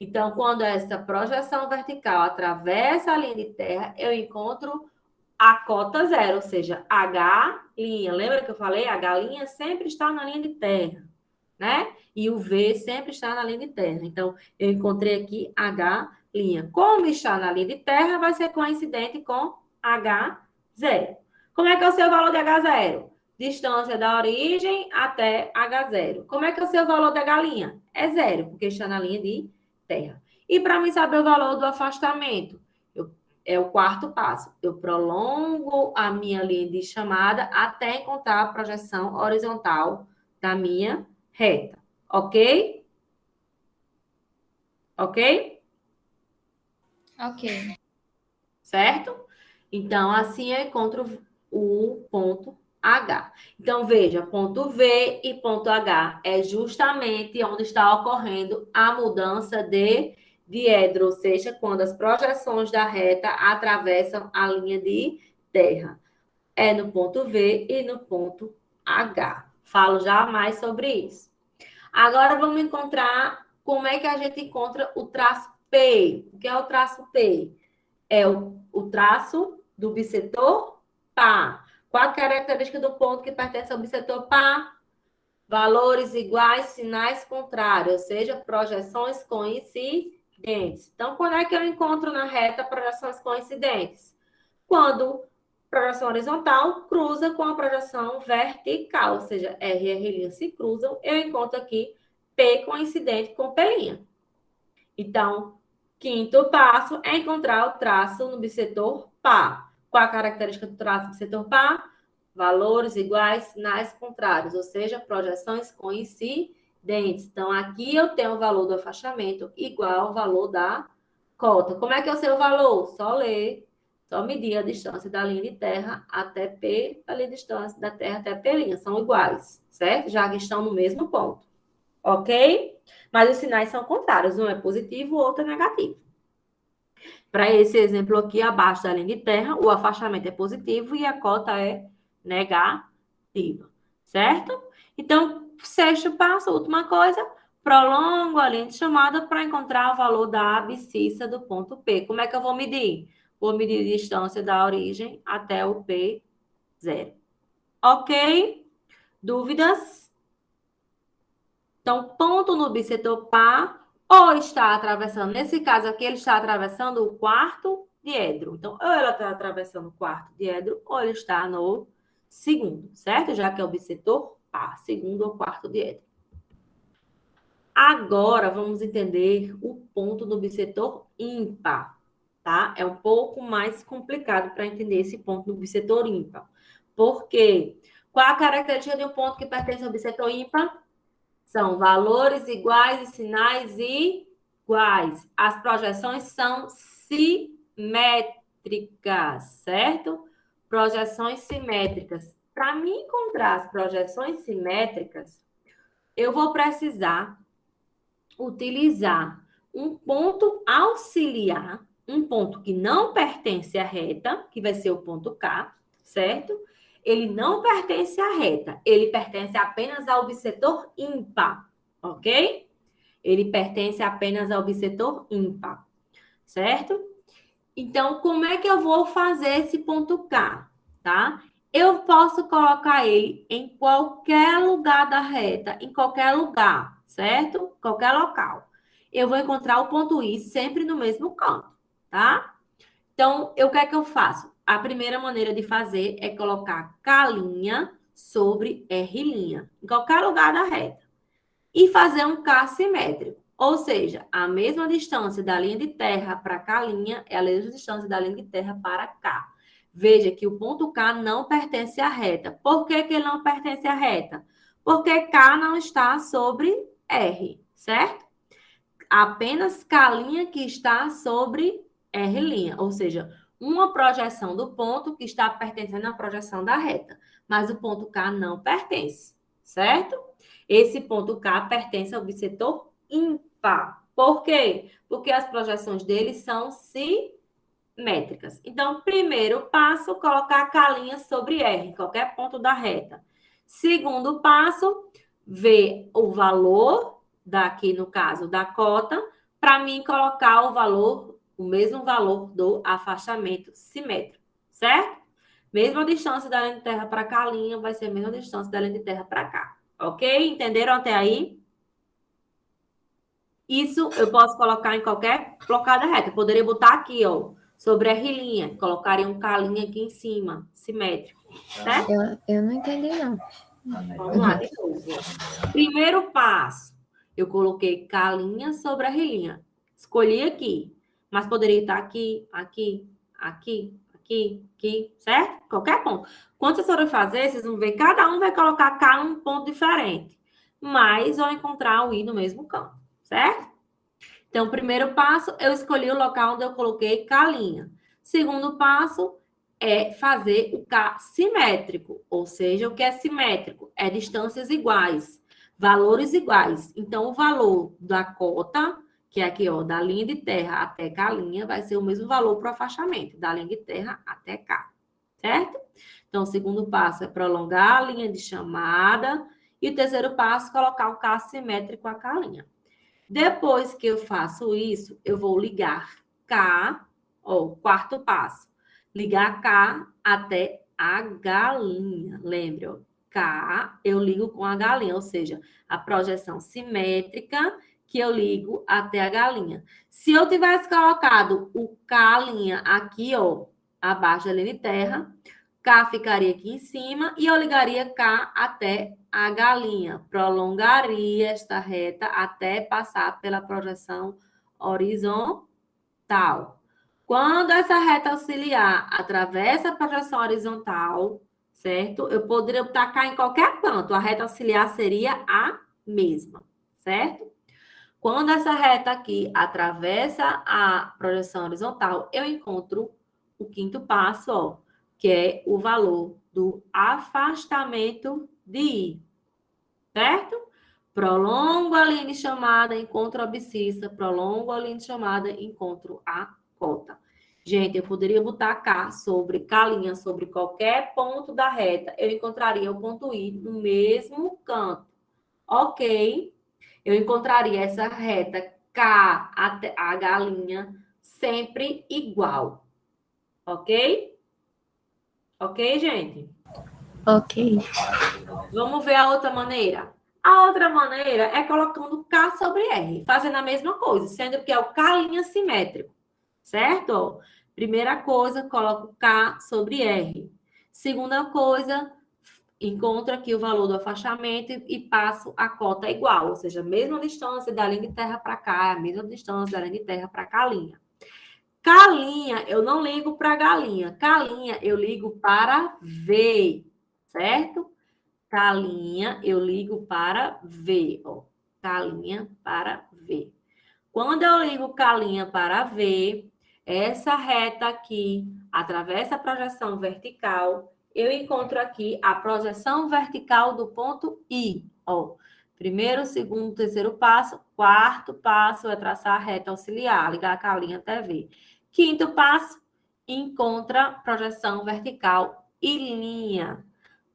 Então, quando essa projeção vertical atravessa a linha de terra, eu encontro a cota zero, ou seja, H'. Lembra que eu falei? H' sempre está na linha de terra, né? E o V sempre está na linha de terra. Então, eu encontrei aqui H'. Como está na linha de terra, vai ser coincidente com H0. Como é que é o seu valor de H0? Distância da origem até H0. Como é que é o seu valor de H'? É zero, porque está na linha de terra. E para mim saber o valor do afastamento, é o quarto passo. Eu prolongo a minha linha de chamada até encontrar a projeção horizontal da minha reta. Ok? Ok? Ok. Certo? Então, assim eu encontro o ponto H. Então, veja, ponto V e ponto H é justamente onde está ocorrendo a mudança de diedro, ou seja, quando as projeções da reta atravessam a linha de terra. É no ponto V e no ponto H. Falo já mais sobre isso. Agora, vamos encontrar como é que a gente encontra o traço P. O que é o traço P? É o traço do bissetor pá. Qual a característica do ponto que pertence ao bissetor pá? Valores iguais, sinais contrários, ou seja, projeções coincidentes. Então, quando é que eu encontro na reta projeções coincidentes? Quando projeção horizontal cruza com a projeção vertical, ou seja, R e R' se cruzam, eu encontro aqui P coincidente com P'. Então, quinto passo é encontrar o traço no bissetor pá. Qual a característica do traço no bissetor pá? Valores iguais, sinais contrários, ou seja, projeções coincidentes. Então, aqui eu tenho o valor do afastamento igual ao valor da cota. Como é que eu sei o valor? Só ler, só medir a distância da linha de terra até P, a distância da terra até P'. São iguais, certo? Já que estão no mesmo ponto. Ok? Mas os sinais são contrários. Um é positivo, o outro é negativo. Para esse exemplo aqui, abaixo da linha de terra, o afastamento é positivo e a cota é negativa, certo? Então, sexto passo, última coisa, prolongo a linha de chamada para encontrar o valor da abscissa do ponto P. Como é que eu vou medir? Vou medir a distância da origem até o P0. Ok? Dúvidas? Então, ponto no bissetor pá, ou está atravessando, nesse caso aqui, ele está atravessando o quarto diedro. Então, ou ela está atravessando o quarto diedro, ou ele está no segundo, certo? Já que é o bissetor pá, segundo ou quarto diedro. Agora, vamos entender o ponto no bissetor ímpar, tá? É um pouco mais complicado para entender esse ponto no bissetor ímpar. Por quê? Qual a característica de um ponto que pertence ao bissetor ímpar? São valores iguais e sinais iguais. As projeções são simétricas, certo? Projeções simétricas. Para mim encontrar as projeções simétricas, eu vou precisar utilizar um ponto auxiliar, um ponto que não pertence à reta, que vai ser o ponto K, certo? Ele não pertence à reta, ele pertence apenas ao bissetor ímpar, ok? Ele pertence apenas ao bissetor ímpar, certo? Então, como é que eu vou fazer esse ponto K, tá? Eu posso colocar ele em qualquer lugar da reta, em qualquer lugar, certo? Qualquer local. Eu vou encontrar o ponto I sempre no mesmo canto, tá? Então, o que é que eu faço? A primeira maneira de fazer é colocar K' sobre R', em qualquer lugar da reta. E fazer um K simétrico. Ou seja, a mesma distância da linha de terra para K' é a mesma distância da linha de terra para K. Veja que o ponto K não pertence à reta. Por que que ele não pertence à reta? Porque K não está sobre R, certo? Apenas K' que está sobre R', ou seja, uma projeção do ponto que está pertencendo à projeção da reta, mas o ponto K não pertence, certo? Esse ponto K pertence ao bissetor ímpar. Por quê? Porque as projeções dele são simétricas. Então, primeiro passo, colocar K' sobre R, qualquer ponto da reta. Segundo passo, ver o valor daqui, no caso, da cota, para mim colocar o valor, o mesmo valor do afastamento simétrico, certo? Mesma distância da linha de terra para K' vai ser a mesma distância da linha de terra para cá. Ok? Entenderam até aí? Isso eu posso colocar em qualquer local da reta. Eu poderia botar aqui, ó, sobre R', colocaria um K' aqui em cima, simétrico, certo? Eu não entendi, não. Vamos lá, de novo. Primeiro passo, eu coloquei K' sobre R'. Escolhi aqui, mas poderia estar aqui, aqui, aqui, aqui, aqui, certo? Qualquer ponto. Quando vocês forem fazer, vocês vão ver, cada um vai colocar K num ponto diferente, mas vão encontrar o I no mesmo canto, certo? Então, primeiro passo, eu escolhi o local onde eu coloquei K'. Segundo passo é fazer o K simétrico, ou seja, o que é simétrico? É distâncias iguais, valores iguais. Então, o valor da cota, que é aqui, ó, da linha de terra até K', vai ser o mesmo valor para o afastamento, da linha de terra até K, certo? Então, o segundo passo é prolongar a linha de chamada e o terceiro passo, colocar o K simétrico a K'. Depois que eu faço isso, eu vou ligar K, ó, o quarto passo, ligar K até a galinha. Lembre, ó, K eu ligo com a galinha, ou seja, a projeção simétrica que eu ligo até a galinha. Se eu tivesse colocado o K' aqui, ó, abaixo da linha de terra, K ficaria aqui em cima e eu ligaria K até a galinha. Prolongaria esta reta até passar pela projeção horizontal. Quando essa reta auxiliar atravessa a projeção horizontal, certo? Eu poderia tacar em qualquer canto. A reta auxiliar seria a mesma, certo? Quando essa reta aqui atravessa a projeção horizontal, eu encontro o quinto passo, ó, que é o valor do afastamento de I, certo? Prolongo a linha de chamada, encontro a abscissa, prolongo a linha de chamada, encontro a cota. Gente, eu poderia botar K sobre K' sobre qualquer ponto da reta, eu encontraria o ponto I no mesmo canto. Ok? Eu encontraria essa reta K até a galinha sempre igual. Ok? Ok, gente? Ok. Vamos ver a outra maneira. A outra maneira é colocando K sobre R, fazendo a mesma coisa, sendo que é o K' simétrico, certo? Primeira coisa, coloco K sobre R. Segunda coisa, encontro aqui o valor do afastamento e passo a cota igual, ou seja, a mesma distância da linha de terra para cá, a mesma distância da linha de terra para K'. K' eu não ligo para galinha. K' eu ligo para V, certo? K' eu ligo para V, ó. K' para V. Quando eu ligo K' para V, essa reta aqui atravessa a projeção vertical, eu encontro aqui a projeção vertical do ponto I, ó. Primeiro, segundo, terceiro passo. Quarto passo é traçar a reta auxiliar, ligar a K' até V. Quinto passo, encontra projeção vertical e linha.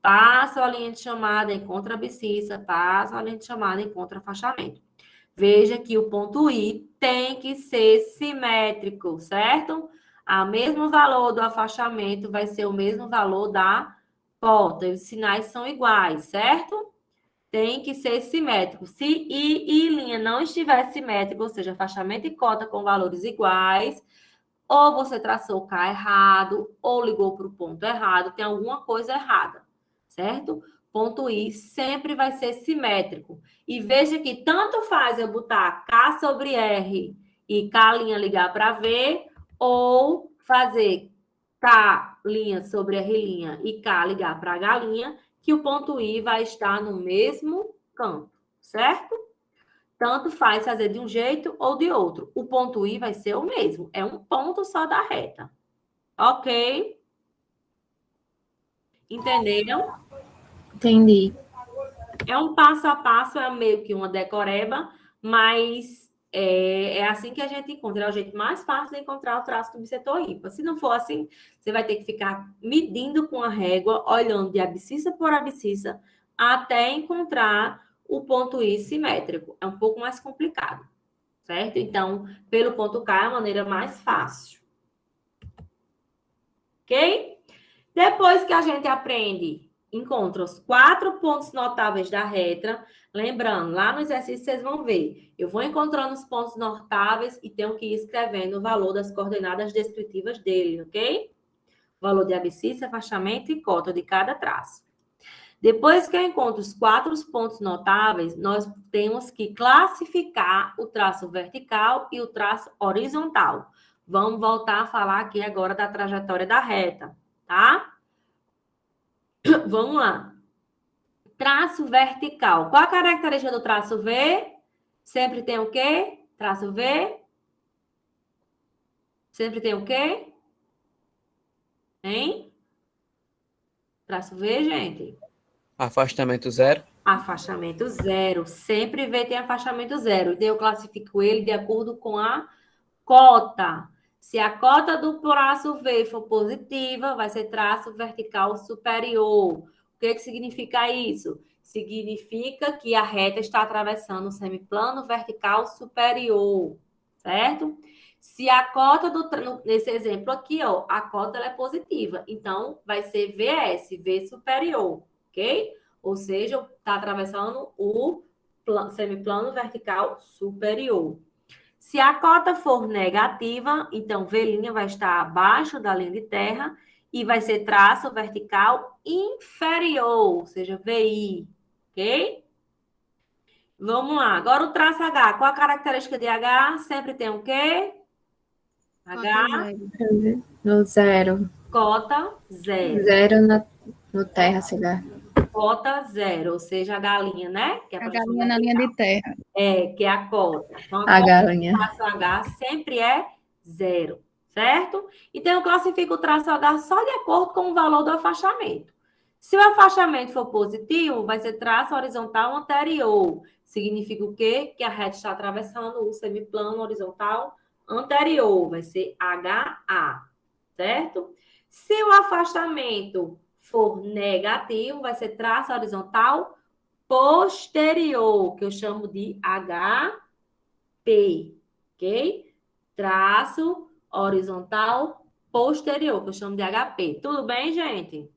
Passo a linha de chamada, encontra a abscissa. Passo a linha de chamada, encontra afastamento. Veja que o ponto I tem que ser simétrico, certo? O mesmo valor do afastamento vai ser o mesmo valor da cota. Os sinais são iguais, certo? Tem que ser simétrico. Se I e linha não estiver simétrico, ou seja, afastamento e cota com valores iguais, ou você traçou o K errado, ou ligou para o ponto errado, tem alguma coisa errada, certo? Ponto I sempre vai ser simétrico. E veja que tanto faz eu botar K sobre R e K' ligar para V, ou fazer K linha sobre R' e K ligar para H', que o ponto I vai estar no mesmo canto, certo? Tanto faz fazer de um jeito ou de outro. O ponto I vai ser o mesmo. É um ponto só da reta. Ok? Entenderam? Entendi. É um passo a passo, é meio que uma decoreba, mas é assim que a gente encontra. É o jeito mais fácil de encontrar o traço do bissetor ímpar. Se não for assim, você vai ter que ficar medindo com a régua, olhando de abscissa por abscissa, até encontrar o ponto I simétrico. É um pouco mais complicado, certo? Então, pelo ponto K é a maneira mais fácil. Ok? Depois que a gente aprende, encontra os 4 pontos notáveis da reta. Lembrando, lá no exercício vocês vão ver. Eu vou encontrando os pontos notáveis e tenho que ir escrevendo o valor das coordenadas descritivas dele, ok? Valor de abscissa, afastamento e cota de cada traço. Depois que eu encontro os 4 pontos notáveis, nós temos que classificar o traço vertical e o traço horizontal. Vamos voltar a falar aqui agora da trajetória da reta, tá? Vamos lá. Traço vertical. Qual a característica do traço V? Sempre tem o quê? Traço V. Sempre tem o quê? Hein? Traço V, gente. Afastamento zero. Afastamento zero. Sempre V tem afastamento zero. Então, eu classifico ele de acordo com a cota. Se a cota do traço V for positiva, vai ser traço vertical superior. O que significa isso? Significa que a reta está atravessando o semiplano vertical superior, certo? Se a cota nesse exemplo aqui, ó, a cota ela é positiva, então vai ser VS, V superior, ok? Ou seja, está atravessando o semiplano vertical superior. Se a cota for negativa, então V' vai estar abaixo da linha de terra e vai ser traço vertical inferior, ou seja, VI, ok? Vamos lá. Agora o traço H. Qual a característica de H? Sempre tem o quê? H, No zero. cota zero. Zero no terra, sei lá. Cota zero, ou seja, a galinha, né? Que é A galinha na linha de terra. que é a cota. Então, A galinha. traço H sempre é zero, certo? Então, eu classifico o traço H só de acordo com o valor do afastamento. Se o afastamento for positivo, vai ser traço horizontal anterior. Significa o quê? Que a reta está atravessando o semiplano horizontal anterior. Vai ser HA, certo? Se o afastamento for negativo, vai ser traço horizontal posterior, que eu chamo de HP, ok? Traço horizontal posterior, que eu chamo de HP. Tudo bem, gente?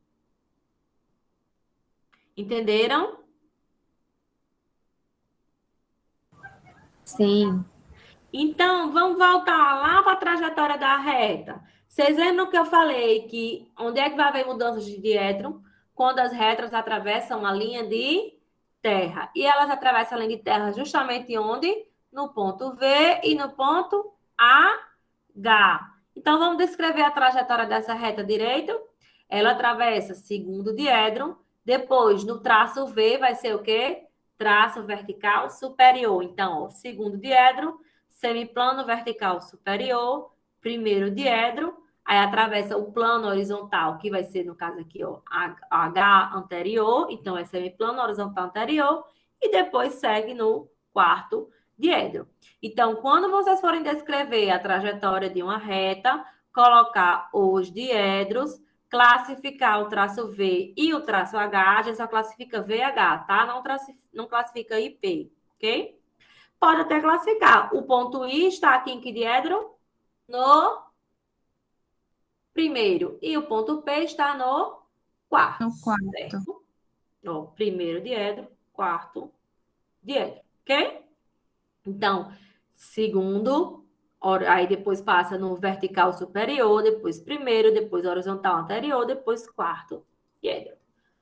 Entenderam? Sim. Então, vamos voltar lá para a trajetória da reta. Vocês lembram que eu falei que onde é que vai haver mudanças de diedro? Quando as retas atravessam a linha de terra. E elas atravessam a linha de terra justamente onde? No ponto V e no ponto H. Então, vamos descrever a trajetória dessa reta direita. Ela atravessa segundo diedro. Depois, no traço V, vai ser o quê? Traço vertical superior. Então, ó, segundo diedro, semiplano vertical superior, primeiro diedro, aí atravessa o plano horizontal, que vai ser, no caso aqui, ó, H anterior, então é semiplano horizontal anterior, e depois segue no quarto diedro. Então, quando vocês forem descrever a trajetória de uma reta, colocar os diedros, classificar o traço V e o traço H, a gente só classifica VH, tá? Não classifica IP, ok? Pode até classificar. O ponto I está aqui em que diedro? No primeiro. E o ponto P está no quarto. No quarto. Certo? Ó, primeiro diedro, quarto diedro, ok? Então, segundo, aí depois passa no vertical superior, depois primeiro, depois horizontal anterior, depois quarto diedro.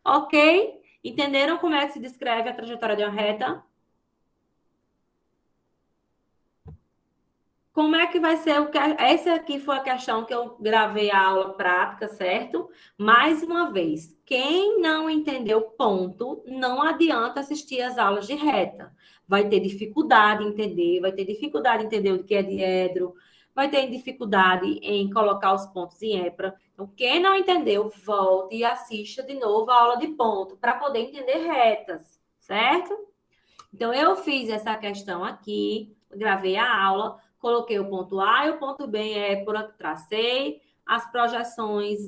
Ok? Entenderam como é que se descreve a trajetória de uma reta? como é que vai ser o que... Essa aqui foi a questão que eu gravei a aula prática, certo? Mais uma vez, quem não entendeu ponto, não adianta assistir as aulas de reta. Vai ter dificuldade em entender, vai ter dificuldade em entender o que é diedro, vai ter dificuldade em colocar os pontos em épra. Então, quem não entendeu, volte e assista de novo a aula de ponto, para poder entender retas, certo? Então, eu fiz essa questão aqui, gravei a aula, coloquei o ponto A e o ponto B em épora, tracei as projeções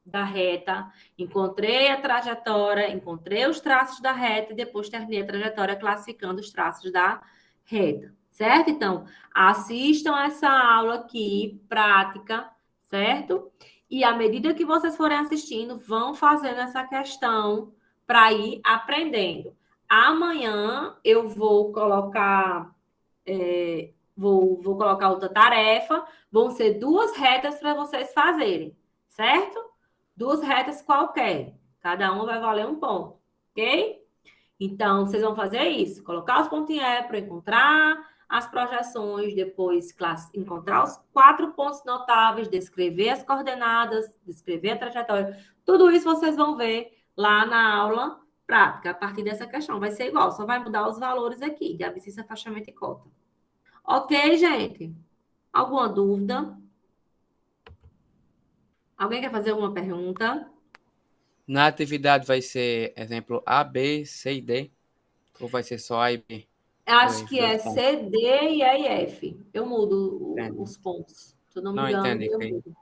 da reta, encontrei a trajetória, encontrei os traços da reta e depois terminei a trajetória classificando os traços da reta, certo? Então, assistam essa aula aqui, prática, certo? E à medida que vocês forem assistindo, vão fazendo essa questão para ir aprendendo. Amanhã eu vou colocar vou colocar outra tarefa. Vão ser 2 retas para vocês fazerem, certo? 2 retas qualquer. Cada uma vai valer 1 ponto, ok? Então, vocês vão fazer isso. Colocar os pontos em épra, encontrar as projeções, depois encontrar os 4 pontos notáveis, descrever as coordenadas, descrever a trajetória. Tudo isso vocês vão ver lá na aula prática. A partir dessa questão vai ser igual, só vai mudar os valores aqui, de abscissa, afastamento e cota. Ok, gente? Alguma dúvida? Alguém quer fazer alguma pergunta? Na atividade vai ser, exemplo, A, B, C e D? Ou vai ser só A e B? Acho que é Dois pontos. C, D e E e F. Eu mudo Entendi. os pontos. Se eu não me Não, engano, entendi. eu mudo.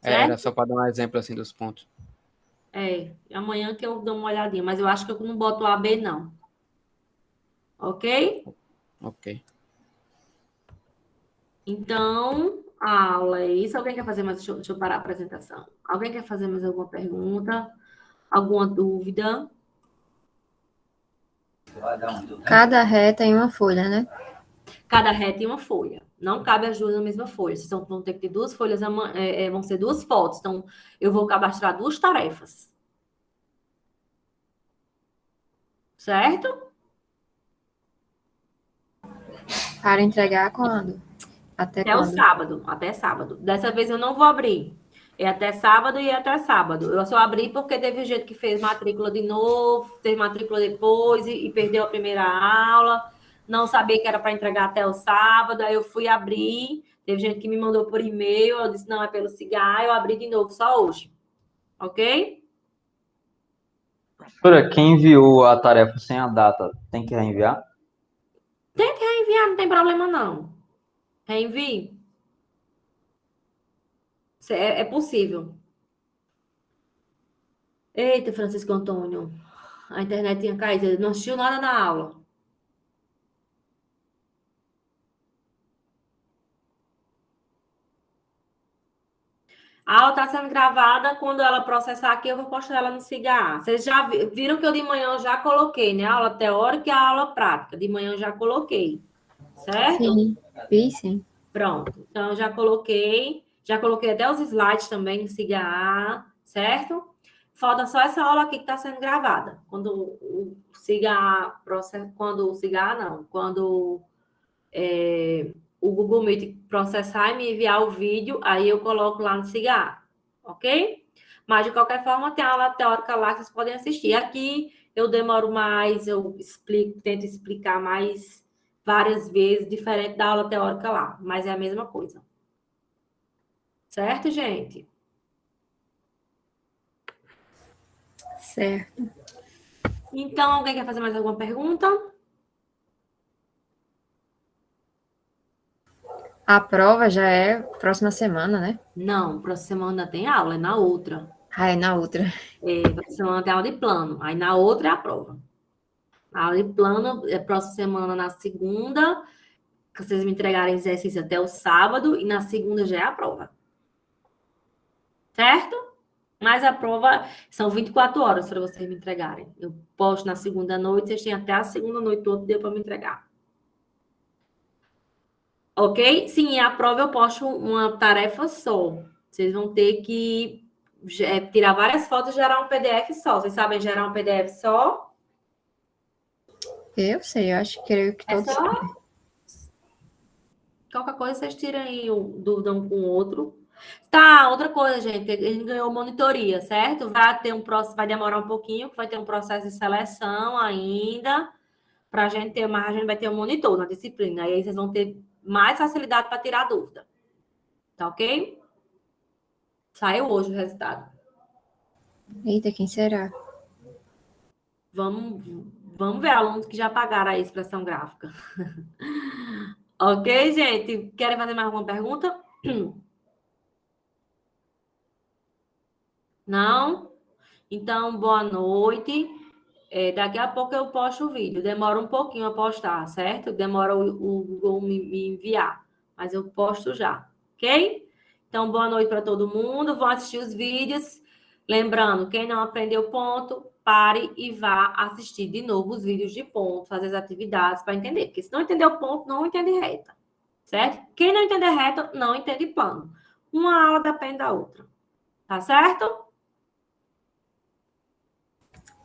Era Certo? só para dar um exemplo assim dos pontos. Amanhã que eu dou uma olhadinha, mas eu acho que eu não boto A, B, não. Ok? Ok. Então, a aula é isso. Alguém quer fazer mais? Deixa eu parar a apresentação. Alguém quer fazer mais alguma pergunta? Alguma dúvida? Cada reta em uma folha, né? Cada reta em uma folha. Não cabe as 2 na mesma folha. Vocês vão ter que ter 2 folhas, vão ser 2 fotos. Então, eu vou cadastrar 2 tarefas. Certo? Para entregar quando? Até Até o quando? sábado. Até sábado. Dessa vez eu não vou abrir. É até sábado e é até sábado. Eu só abri porque teve gente que fez matrícula de novo, fez matrícula depois e perdeu a primeira aula. Não sabia que era para entregar até o sábado. Aí eu fui abrir. Teve gente que me mandou por e-mail. Eu disse, não, é pelo Cigar. Eu abri de novo só hoje. Ok? Professora, quem enviou a tarefa sem a data tem que reenviar? Tem que reenviar, não tem problema não. Reenvie. É possível. Eita, Francisco Antônio. A internet tinha caído. Ele não assistiu nada na aula. A aula está sendo gravada. Quando ela processar aqui, eu vou postar ela no Cigar. Vocês já viram que eu de manhã eu já coloquei, né? A aula teórica e a aula prática. De manhã eu já coloquei. Certo? Sim, vi sim. Pronto. Então, eu já coloquei até os slides também no Cigar, certo? Falta só essa aula aqui que está sendo gravada. Quando o Cigar o Google Meet processar e me enviar o vídeo, aí eu coloco lá no Cigar, ok? Mas, de qualquer forma, tem a aula teórica lá que vocês podem assistir. Aqui eu demoro mais, eu tento explicar mais várias vezes, diferente da aula teórica lá, mas é a mesma coisa. Certo, gente? Certo. Então, alguém quer fazer mais alguma pergunta? A prova já é próxima semana, né? Não, próxima semana tem aula, é na outra. Ah, é na outra. Próxima semana tem aula de plano, aí na outra é a prova. A aula de plano é próxima semana, na segunda, que vocês me entregarem exercício até o sábado, e na segunda já é a prova. Certo? Mas a prova são 24 horas para vocês me entregarem. Eu posto na segunda noite, vocês têm até a segunda noite do outro dia para me entregar. Ok? Sim, a prova eu posto uma tarefa só. Vocês vão ter que tirar várias fotos e gerar um PDF só. Vocês sabem gerar um PDF só? Eu sei, eu acho que creio que É todos só sabem. Qualquer coisa, vocês tiram aí dúvida um com o outro. Tá, outra coisa, gente. Ele ganhou monitoria, certo? Vai ter vai demorar um pouquinho, que vai ter um processo de seleção ainda. Para a gente ter mais, a gente vai ter um monitor na disciplina. Aí vocês vão ter mais facilidade para tirar dúvida. Tá ok? Saiu hoje o resultado. Eita, quem será? Vamos ver alunos que já pagaram a expressão gráfica. Ok, gente? Querem fazer mais alguma pergunta? Não? Então, boa noite. Daqui a pouco eu posto o vídeo. Demora um pouquinho a postar, certo? Demora o Google me enviar. Mas eu posto já, ok? Então, boa noite para todo mundo. Vão assistir os vídeos. Lembrando, quem não aprendeu ponto, pare e vá assistir de novo os vídeos de ponto, fazer as atividades para entender. Porque se não entender o ponto, não entende reta. Certo? Quem não entender reta, não entende plano. Uma aula depende da outra. Tá certo?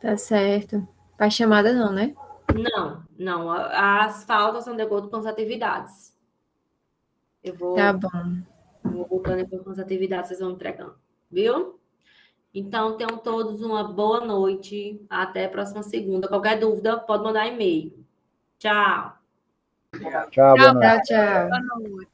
Tá certo. Faz chamada não, né? Não. As faltas são de acordo com as atividades. Eu vou Tá bom. voltando depois com as atividades, vocês vão entregando. Viu? Então, tenham todos uma boa noite. Até a próxima segunda. Qualquer dúvida, pode mandar e-mail. Tchau. Tchau, boa noite. Tchau, tchau. Boa noite.